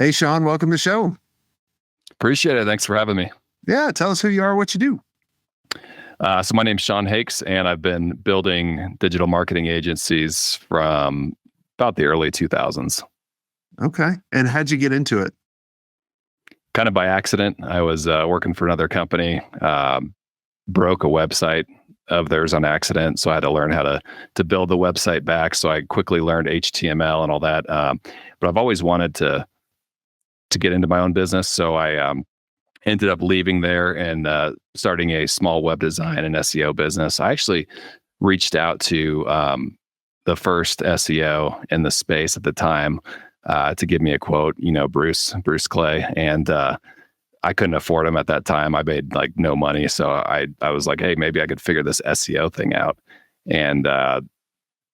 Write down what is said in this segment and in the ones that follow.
Hey, Sean, welcome to the show. Appreciate it. Thanks for having me. Yeah, tell us who you are, what you do. So my name's Sean Hakes, and I've been building digital marketing agencies from about the early 2000s. Okay. And how'd you get into it? Kind of by accident. I was working for another company, broke a website of theirs on accident, so I had to learn how to build the website back. So I quickly learned HTML and all that. But I've always wanted to get into my own business, so I ended up leaving there and starting a small web design and SEO business. I actually reached out to the first SEO in the space at the time to give me a quote, Bruce Clay. And I couldn't afford him at that time. I made like no money. So I was like, hey, maybe I could figure this SEO thing out. And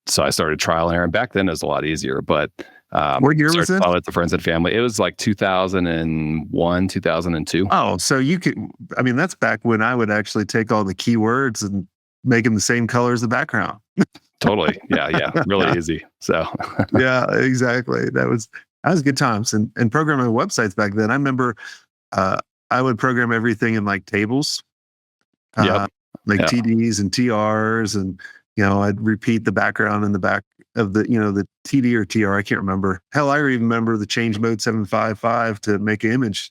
so I started trial and error. And back then it was a lot easier, but What year was this? With the friends and family. It was like 2001, 2002. Oh, so that's back when I would actually take all the keywords and make them the same color as the background. Totally. Yeah. Really easy. So Yeah, exactly. That was good times. And programming websites back then. I remember I would program everything in like tables, Yep. TDs and TRs, and I'd repeat the background in the back of the TD or TR. I can't remember. Hell, I even remember the change mode 755 to make an image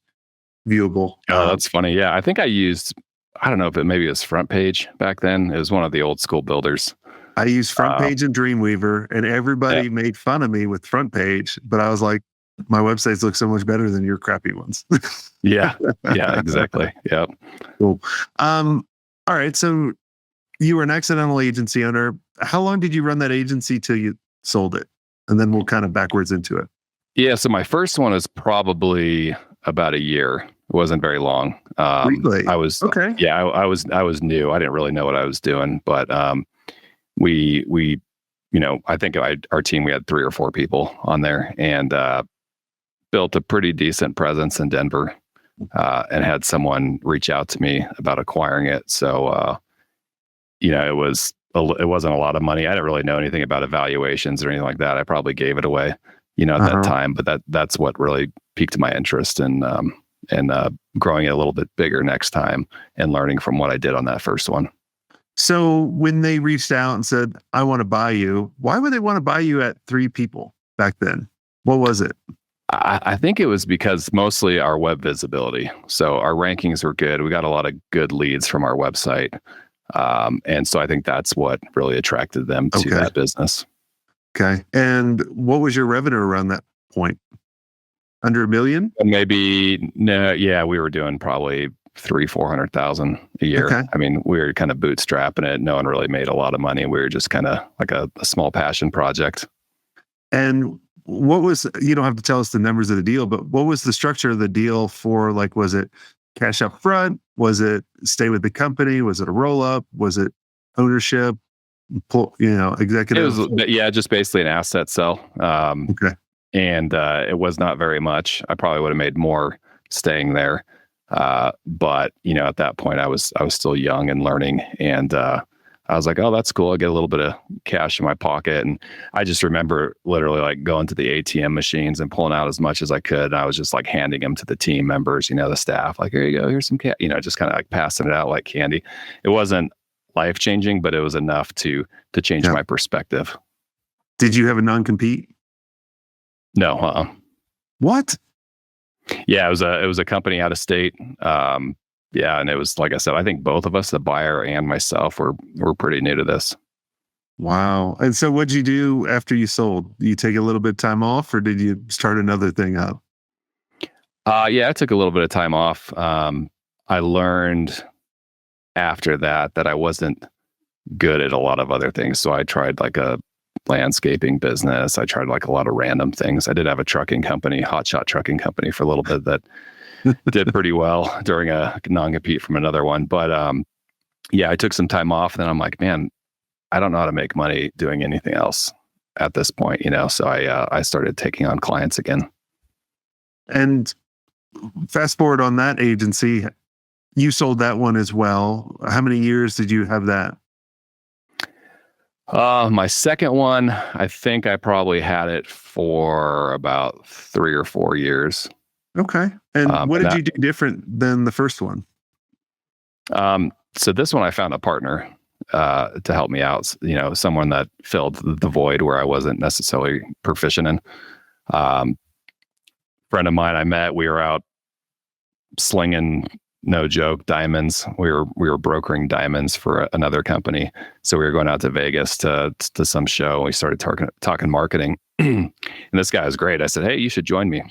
viewable. Oh, that's funny. Yeah. I think I used, I don't know if maybe it was Front Page back then. It was one of the old school builders. I used Front Page and Dreamweaver, and everybody made fun of me with Front Page, but I was like, my websites look so much better than your crappy ones. Yeah, exactly. Yep. Cool. All right. So you were an accidental agency owner. How long did you run that agency till you sold it? And then we'll kind of backwards into it. Yeah. So my first one is probably about a year. It wasn't very long. Really? I was okay. Yeah, I was new. I didn't really know what I was doing, but we I think our team, we had 3 or 4 people on there, and built a pretty decent presence in Denver, and had someone reach out to me about acquiring it. So it wasn't a lot of money. I didn't really know anything about evaluations or anything like that. I probably gave it away, at that time. But that's what really piqued my interest in growing it a little bit bigger next time and learning from what I did on that first one. So when they reached out and said, I want to buy you, why would they want to buy you at 3 people back then? What was it? I think it was because mostly our web visibility. So our rankings were good. We got a lot of good leads from our website. And so I think that's what really attracted them to that business. Okay. And what was your revenue around that point? Under $1 million? Maybe, no. Yeah, we were doing probably 300,000-400,000 a year. Okay. I mean, we were kind of bootstrapping it. No one really made a lot of money. We were just kind of like a small passion project. And what was, you don't have to tell us the numbers of the deal, but what was the structure of the deal for, like, was it cash up front? Was it stay with the company? Was it a roll up? Was it ownership? Executive? It was, just basically an asset sell. Okay. And it was not very much. I probably would have made more staying there. But at that point I was still young and learning, and I was like, oh, that's cool. I get a little bit of cash in my pocket. And I just remember literally like going to the ATM machines and pulling out as much as I could. And I was just like handing them to the team members, the staff, like, here you go, here's some cash, just kind of like passing it out like candy. It wasn't life-changing, but it was enough to change my perspective. Did you have a non-compete? No. What? Yeah, it was a company out of state. And it was, like I said, I think both of us, the buyer and myself, were pretty new to this. Wow. And so what'd you do after you sold? Did you take a little bit of time off, or did you start another thing up? Yeah, I took a little bit of time off. I learned after that I wasn't good at a lot of other things. So I tried like a landscaping business. I tried like a lot of random things. I did have a trucking company, hotshot trucking company, for a little bit that did pretty well during a non-compete from another one. But I took some time off, and then I'm like, man, I don't know how to make money doing anything else at this point, So I started taking on clients again. And fast forward on that agency, you sold that one as well. How many years did you have that? My second one, I think I probably had it for about 3 or 4 years. Okay. And what And did that, you do different than the first one? so this one I found a partner to help me out. Someone that filled the void where I wasn't necessarily proficient in. Friend of mine I met, we were out slinging, no joke, diamonds. We were brokering diamonds for another company. So we were going out to Vegas to some show. And we started talking marketing, and this guy was great. I said, "Hey, you should join me."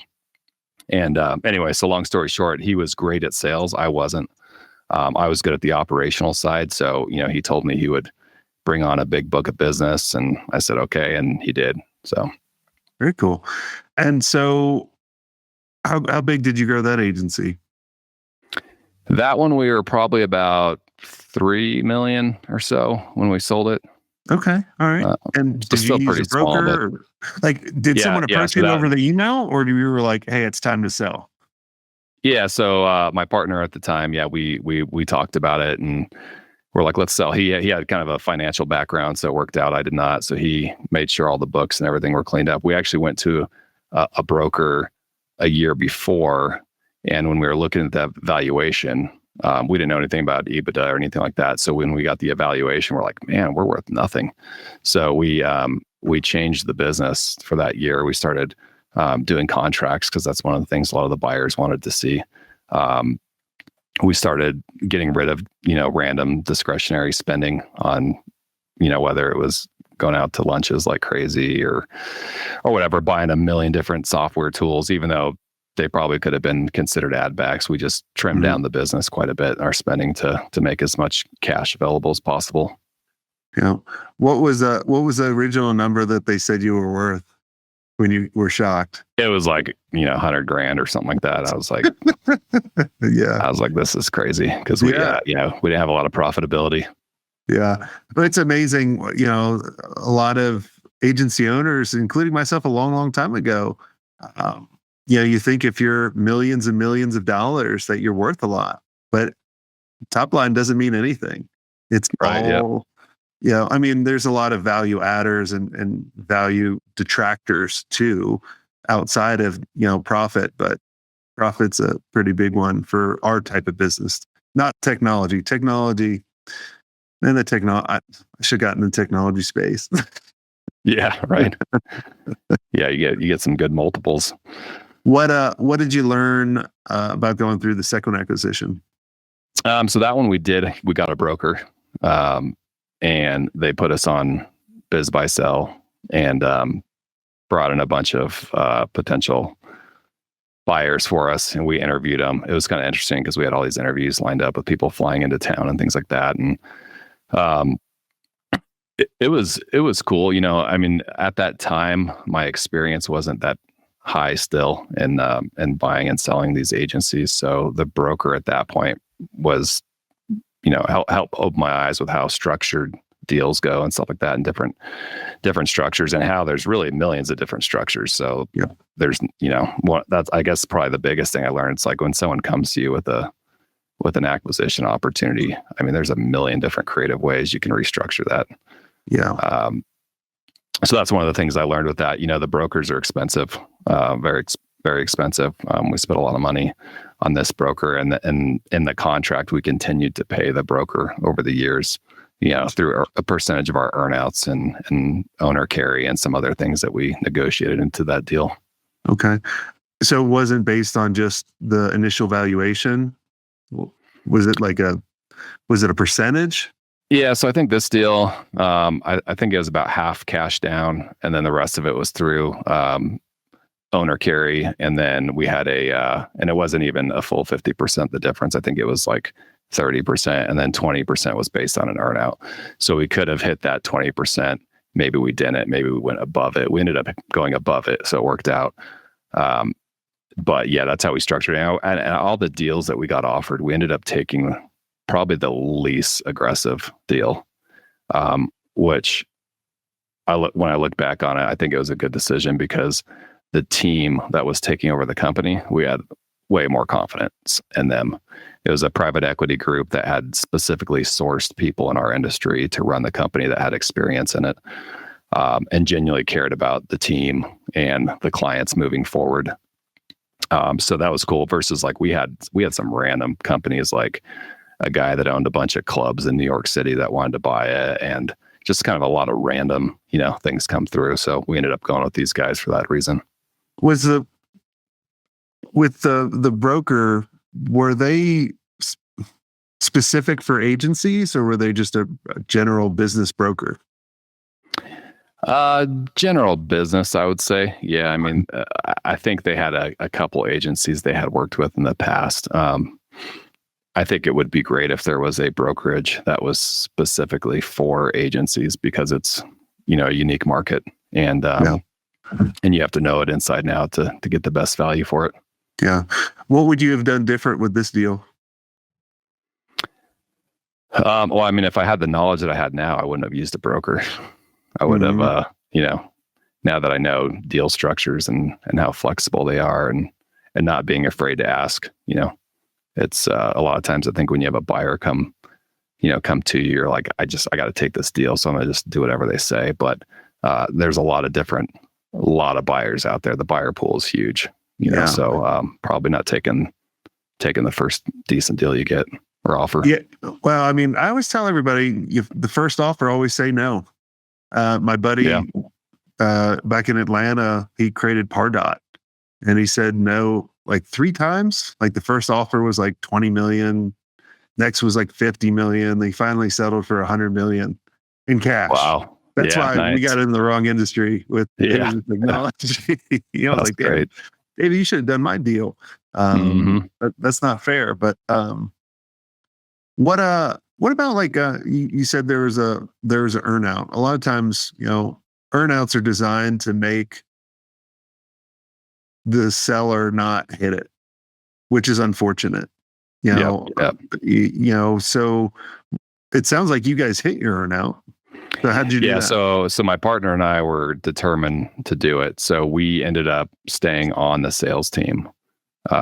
And anyway, so long story short, he was great at sales. I wasn't. I was good at the operational side. So he told me he would bring on a big book of business, and I said okay, and he did. So Very cool. And so, how big did you grow that agency? that one, we were probably about 3 million or so when we sold it. Okay. All right. And So did you still use pretty a small, but broker? Or, like, did someone yeah. approach So you that, over the email, or you were like, "Hey, it's time to sell"? yeah. So my partner at the time, yeah, we talked about it, and we're like, let's sell. He had kind of a financial background, so it worked out. I did not. So he made sure all the books and everything were cleaned up. We actually went to a broker a year before, and when we were looking at that valuation, we didn't know anything about EBITDA or anything like that. So when we got the evaluation, we're like, man, we're worth nothing. So we changed the business for that year. We started doing contracts because that's one of the things a lot of the buyers wanted to see. We started getting rid of, random discretionary spending on, whether it was going out to lunches like crazy or whatever, buying a million different software tools, even though they probably could have been considered ad backs. We just trimmed Mhm. down the business quite a bit, our spending to make as much cash available as possible. Yeah. What was the original number that they said you were worth when you were shocked? It was like, 100 grand or something like that. I was like, Yeah. this is crazy because we Yeah. we didn't have a lot of profitability. Yeah. But it's amazing. A lot of agency owners, including myself, a long, long time ago. Um, you think if you're millions and millions of dollars that you're worth a lot, but top line doesn't mean anything. It's Right. Yeah. all, I mean, there's a lot of value adders and value detractors too, outside of, profit, but profit's a pretty big one for our type of business, not technology. Technology and I should have gotten in the technology space. Yeah. Right. Yeah. You get some good multiples. What did you learn about going through the second acquisition? So that one we got a broker, and they put us on Biz Buy Sell and brought in a bunch of potential buyers for us, and we interviewed them. It was kind of interesting because we had all these interviews lined up with people flying into town and things like that. And it was cool. I mean, at that time, my experience wasn't that high still in buying and selling these agencies. So the broker at that point was, help open my eyes with how structured deals go and stuff like that, and different structures, and how there's really millions of different structures. So Yeah. there's, that's, I guess, probably the biggest thing I learned. It's like when someone comes to you with an acquisition opportunity, I mean, there's a million different creative ways you can restructure that. Yeah. So that's one of the things I learned with that. The brokers are expensive, very expensive. We spent a lot of money on this broker, and in the contract, we continued to pay the broker over the years, through a percentage of our earnouts and owner carry and some other things that we negotiated into that deal. Okay. So it wasn't based on just the initial valuation? Was it a percentage? Yeah, so I think this deal, I think it was about half cash down, and then the rest of it was through owner carry, and then we had and it wasn't even a full 50% the difference. I think it was like 30%, and then 20% was based on an earnout. So we could have hit that 20%. Maybe we didn't. Maybe we went above it. We ended up going above it, so it worked out. But yeah, that's how we structured it. And all the deals that we got offered, we ended up taking probably the least aggressive deal, which when I look back on it, I think it was a good decision because the team that was taking over the company, we had way more confidence in them. It was a private equity group that had specifically sourced people in our industry to run the company that had experience in it, and genuinely cared about the team and the clients moving forward. So that was cool versus like we had some random companies, like a guy that owned a bunch of clubs in New York City that wanted to buy it, and just kind of a lot of random, things come through. So we ended up going with these guys for that reason. Was with the broker, were they specific for agencies, or were they just a general business broker? General business, I would say. Yeah. I mean, I think they had a couple agencies they had worked with in the past. I think it would be great if there was a brokerage that was specifically for agencies, because it's, a unique market, and and you have to know it inside and out to get the best value for it. Yeah. What would you have done different with this deal? Well, I mean, if I had the knowledge that I had now, I wouldn't have used a broker. I would have, now that I know deal structures and how flexible they are, and not being afraid to ask, it's a lot of times I think when you have a buyer come to you, you're like, I got to take this deal, so I'm going to just do whatever they say. But there's a lot of buyers out there. The buyer pool is huge, so probably not taking the first decent deal you get or offer. Yeah. Well, I mean, I always tell everybody, the first offer, always say no. My buddy back in Atlanta, he created Pardot, and he said no like 3 times. Like the first offer was like 20 million. Next was like 50 million. They finally settled for 100 million in cash. Wow. That's why we got in the wrong industry with technology. That's like, great. David, you should have done my deal. That's not fair. But what about like you said there was a earnout. A lot of times, earnouts are designed to make the seller not hit it, which is unfortunate. So it sounds like you guys hit your earnout. So how'd you do that? So my partner and I were determined to do it. So we ended up staying on the sales team. We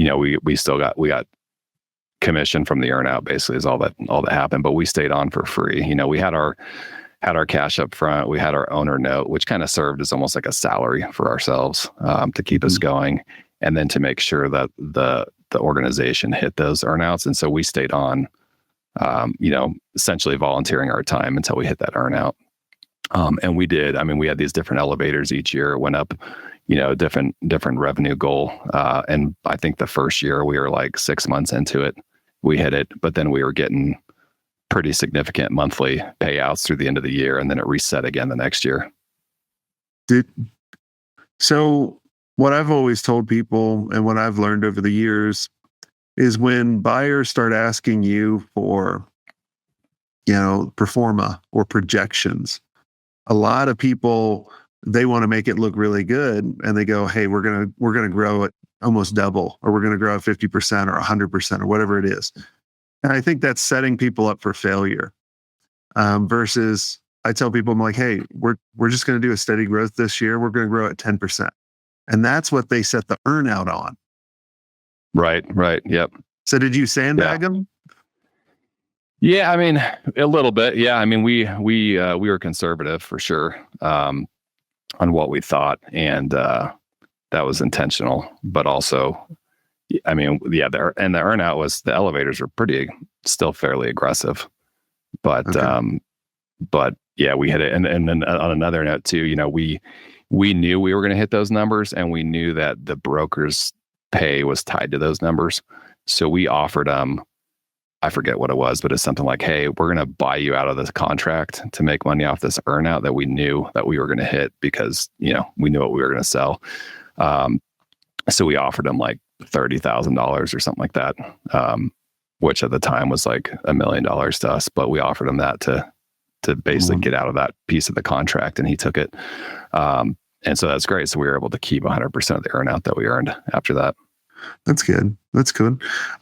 got commission from the earnout, basically, is all that happened, but we stayed on for free. We had our cash up front. We had our owner note, which kind of served as almost like a salary for ourselves, to keep us going, and then to make sure that the organization hit those earnouts. And so we stayed on, essentially volunteering our time until we hit that earnout. And we did. I mean, we had these different elevators each year. It went up, different revenue goal. And I think the first year we were like 6 months into it, we hit it, but then we were getting pretty significant monthly payouts through the end of the year, and then it reset again the next year. So what I've always told people, and what I've learned over the years, is when buyers start asking you for, pro forma or projections, a lot of people, they want to make it look really good, and they go, hey, we're going to grow it almost double, or we're going to grow 50% or 100% or whatever it is. And I think that's setting people up for failure. Versus I tell people, I'm like, hey, we're just going to do a steady growth this year. We're going to grow at 10%. And that's what they set the earnout on. Right. Yep. So did you sandbag them? Yeah, I mean, a little bit. Yeah, I mean, we were conservative for sure, on what we thought, and that was intentional. But also, I mean, the earnout was, the elevators were still fairly aggressive, but yeah, we hit it. And then on another note too, we knew we were going to hit those numbers, and we knew that the broker's pay was tied to those numbers. So we offered them, I forget what it was, but it's something like, hey, we're going to buy you out of this contract to make money off this earnout that we knew that we were going to hit, because, we knew what we were going to sell. So we offered them like $30,000 or something like that, which at the time was like $1 million to us, but we offered him that to basically get out of that piece of the contract, and he took it. And so that's great. So we were able to keep 100% of the earnout that we earned after that. That's good.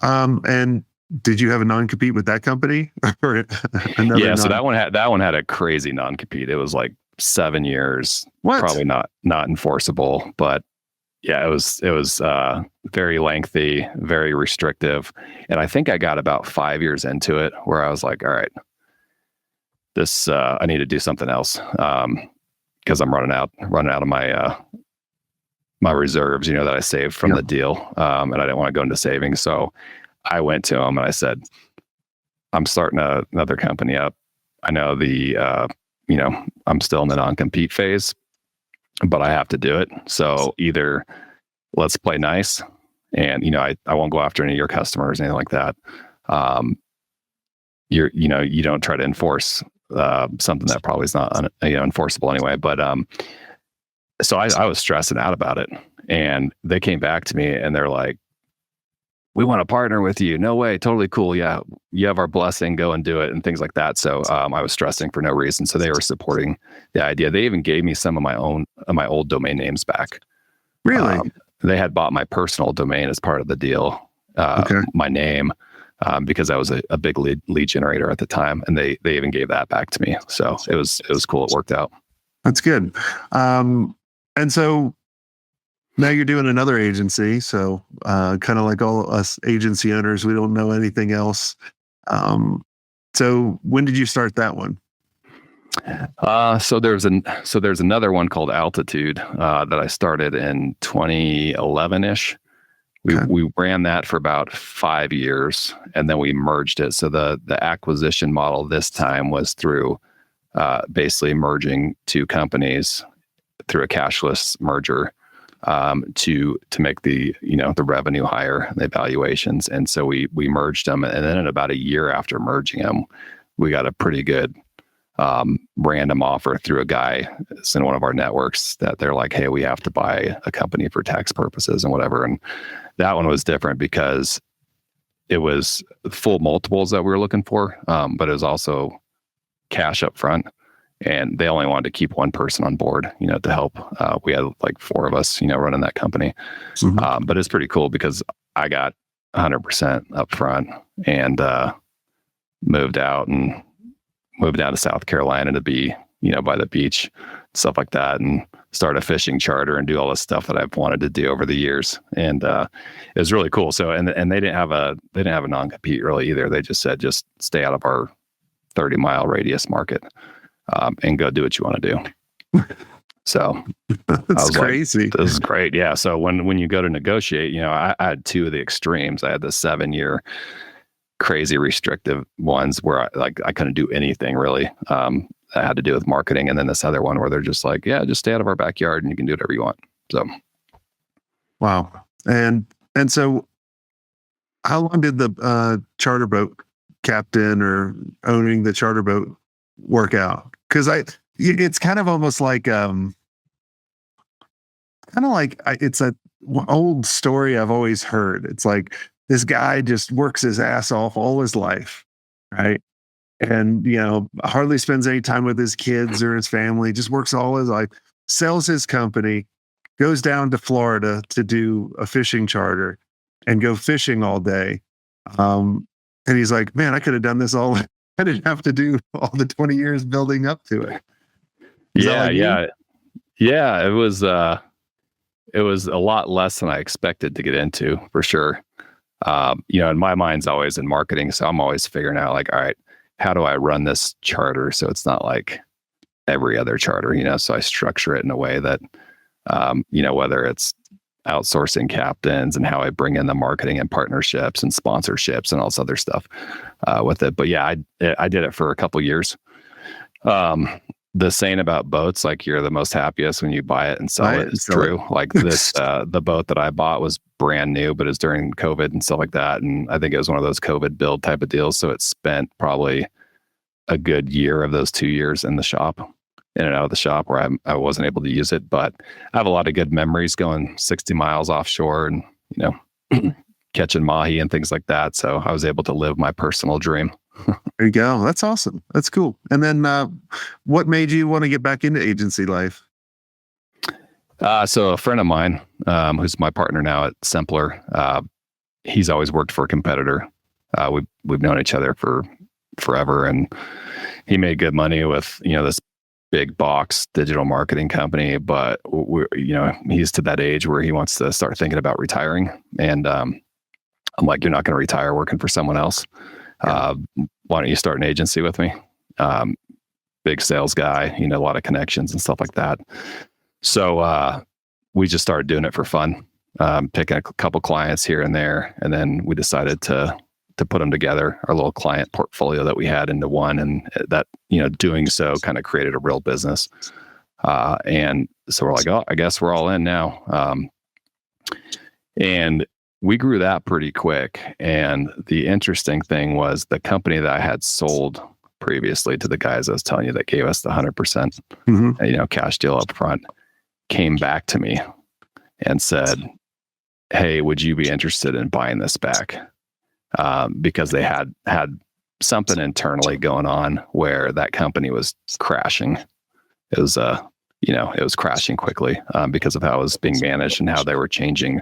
And did you have a non-compete with that company? Or yeah, so that one had a crazy non-compete. It was like 7 years. What? Probably not enforceable, but Yeah, it was very lengthy, very restrictive, and I think I got about 5 years into it where I was like, all right, this I need to do something else because I'm running out of my reserves, that I saved from the deal, and I didn't want to go into savings, so I went to him and I said, I'm starting another company up. I know I'm still in the non-compete phase, but I have to do it. So either let's play nice and, I won't go after any of your customers, anything like that. You don't try to enforce something that probably is not enforceable anyway. But so I was stressing out about it, and they came back to me and they're like, we want to partner with you. No way. Totally cool. Yeah. You have our blessing. Go and do it and things like that. So I was stressing for no reason. So they were supporting the idea. They even gave me some of my old domain names back. Really? They had bought my personal domain as part of the deal, my name, because I was a big lead generator at the time. And they even gave that back to me. So it was cool. It worked out. That's good. And so now you're doing another agency. So kind of like all us agency owners, we don't know anything else. So when did you start that one? So there's another one called Altitude that I started in 2011-ish. We ran that for about 5 years, and then we merged it. So the acquisition model this time was through basically merging two companies through a cashless merger. To make the revenue higher, the valuations, and so we merged them, and then in about a year after merging them, we got a pretty good random offer through a guy in one of our networks that they're like, hey, we have to buy a company for tax purposes and whatever, and that one was different because it was full multiples that we were looking for, but it was also cash up front. And they only wanted to keep one person on board, to help. We had like 4 of us, running that company. Mm-hmm. But it's pretty cool because I got 100% up front and moved down to South Carolina to be, by the beach, stuff like that, and start a fishing charter and do all this stuff that I've wanted to do over the years. And it was really cool. So, and they didn't have a non-compete really either. They just said, just stay out of our 30-mile radius market. And go do what you want to do. So that's crazy. Like, this is great. Yeah. So when you go to negotiate, I had 2 of the extremes. I had the 7-year crazy restrictive ones where I couldn't do anything really. That had to do with marketing. And then this other one where they're just like, yeah, just stay out of our backyard and you can do whatever you want. So. Wow. And so how long did the charter boat captain or owning the charter boat work out? Because it's kind of almost like it's a old story I've always heard. It's like this guy just works his ass off all his life, right? And hardly spends any time with his kids or his family, just works all his life, sells his company, goes down to Florida to do a fishing charter and go fishing all day. And he's like, man, I could have done this all. I didn't have to do all the 20 years building up to it. Yeah. It was a lot less than I expected to get into, for sure. And my mind's always in marketing, so I'm always figuring out like, all right, how do I run this charter so it's not like every other charter, so I structure it in a way that, whether it's outsourcing captains and how I bring in the marketing and partnerships and sponsorships and all this other stuff with it. But yeah, I did it for a couple years. The saying about boats, like you're the most happiest when you buy it and sell it, is true. Like this, the boat that I bought was brand new, but it's during COVID and stuff like that. And I think it was one of those COVID build type of deals. So it spent probably a good year of those 2 years in the shop, in and out of the shop, where I wasn't able to use it. But I have a lot of good memories going 60 miles offshore and, catching mahi and things like that. So I was able to live my personal dream. There you go. That's awesome. That's cool. And then what made you want to get back into agency life? So a friend of mine, who's my partner now at Simpler, he's always worked for a competitor. We've known each other for forever, and he made good money with, this big box digital marketing company, but he's to that age where he wants to start thinking about retiring. And I'm like, you're not going to retire working for someone else. Why don't you start an agency with me? Big sales guy, a lot of connections and stuff like that. So we just started doing it for fun, picking a couple clients here and there. And then we decided to put them together, our little client portfolio that we had, into one. And that, doing so kind of created a real business. And so we're like, oh, I guess we're all in now. And we grew that pretty quick. And the interesting thing was the company that I had sold previously to the guys I was telling you that gave us the 100%, cash deal up front, came back to me and said, hey, would you be interested in buying this back? Because they had something internally going on where that company was crashing. It was, it was crashing quickly because of how it was being managed and how they were changing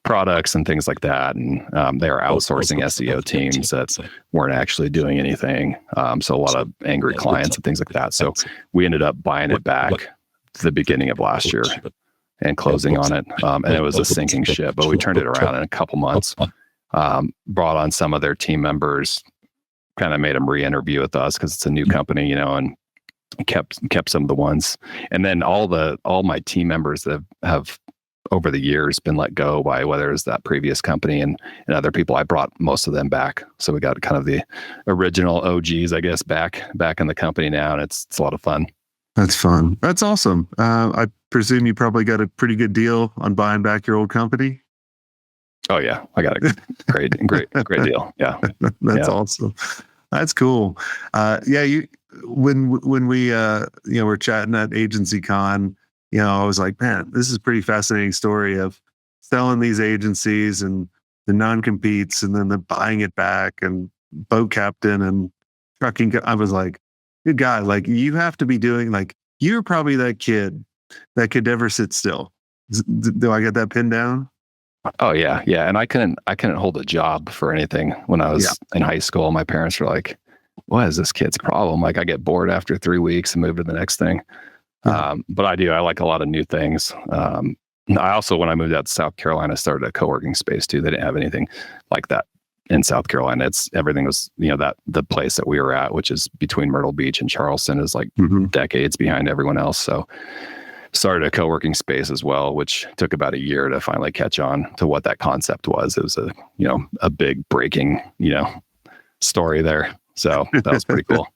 products and things like that. And they were outsourcing SEO teams that weren't actually doing anything. So a lot of angry clients and things like that. So we ended up buying it back at the beginning of last year and closing on it. And it was a sinking ship, but we turned it around in a couple months. Brought on some of their team members, kind of made them re-interview with us because it's a new company, and kept some of the ones. And then all my team members that have over the years been let go by whether it was that previous company and other people, I brought most of them back. So we got kind of the original OGs, I guess, back in the company now. And it's a lot of fun. That's fun. That's awesome. I presume you probably got a pretty good deal on buying back your old company. Oh yeah, I got a great deal. Yeah, that's awesome. That's cool. When we were chatting at Agency Con, I was like, man, this is a pretty fascinating story of selling these agencies and the non-competes, and then the buying it back, and boat captain and trucking. I was like, good guy. Like, you have to be doing, like, you're probably that kid that could never sit still. Do I get that pinned down? Oh yeah. Yeah. And I couldn't hold a job for anything when I was in high school. My parents were like, what is this kid's problem? Like, I get bored after 3 weeks and move to the next thing. But I like a lot of new things. I also, when I moved out to South Carolina, started a co-working space too. They didn't have anything like that in South Carolina. Everything was, that the place that we were at, which is between Myrtle Beach and Charleston, is like decades behind everyone else. So started a co-working space as well, which took about a year to finally catch on to what that concept was. It was a big breaking, story there. So that was pretty cool.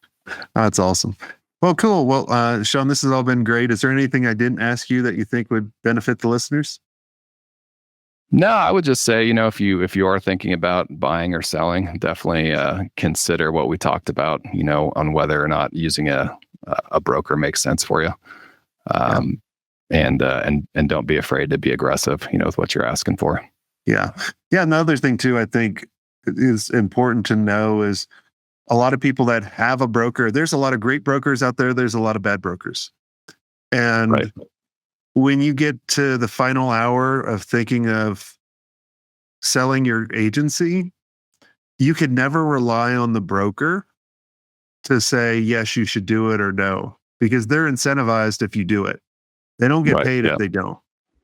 That's awesome. Well, cool. Well, Sean, this has all been great. Is there anything I didn't ask you that you think would benefit the listeners? No, I would just say, if you are thinking about buying or selling, definitely consider what we talked about, on whether or not using a broker makes sense for you. And don't be afraid to be aggressive, with what you're asking for. Yeah. Yeah. Another thing too, I think is important to know is a lot of people that have a broker, there's a lot of great brokers out there. There's a lot of bad brokers. And when you get to the final hour of thinking of selling your agency, you could never rely on the broker to say, yes, you should do it, or no, because they're incentivized if you do it. They don't get paid if they don't.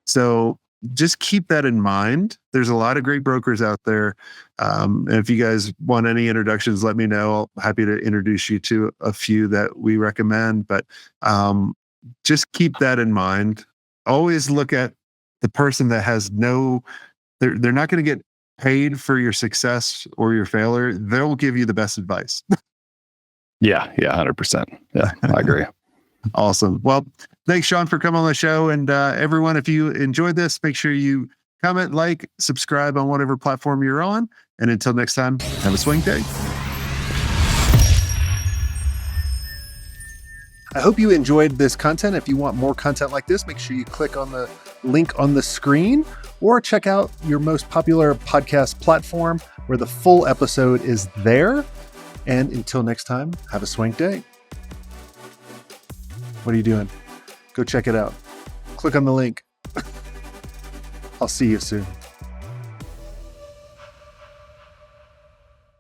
So just keep that in mind. There's a lot of great brokers out there. And if you guys want any introductions, let me know. I'm happy to introduce you to a few that we recommend. But just keep that in mind. Always look at the person that has they're not going to get paid for your success or your failure. They'll give you the best advice. Yeah, 100%. Yeah, I agree. Awesome. Well, thanks, Sean, for coming on the show. And everyone, if you enjoyed this, make sure you comment, like, subscribe on whatever platform you're on. And until next time, have a swing day. I hope you enjoyed this content. If you want more content like this, make sure you click on the link on the screen or check out your most popular podcast platform where the full episode is there. And until next time, have a swing day. What are you doing? Go check it out. Click on the link. I'll see you soon.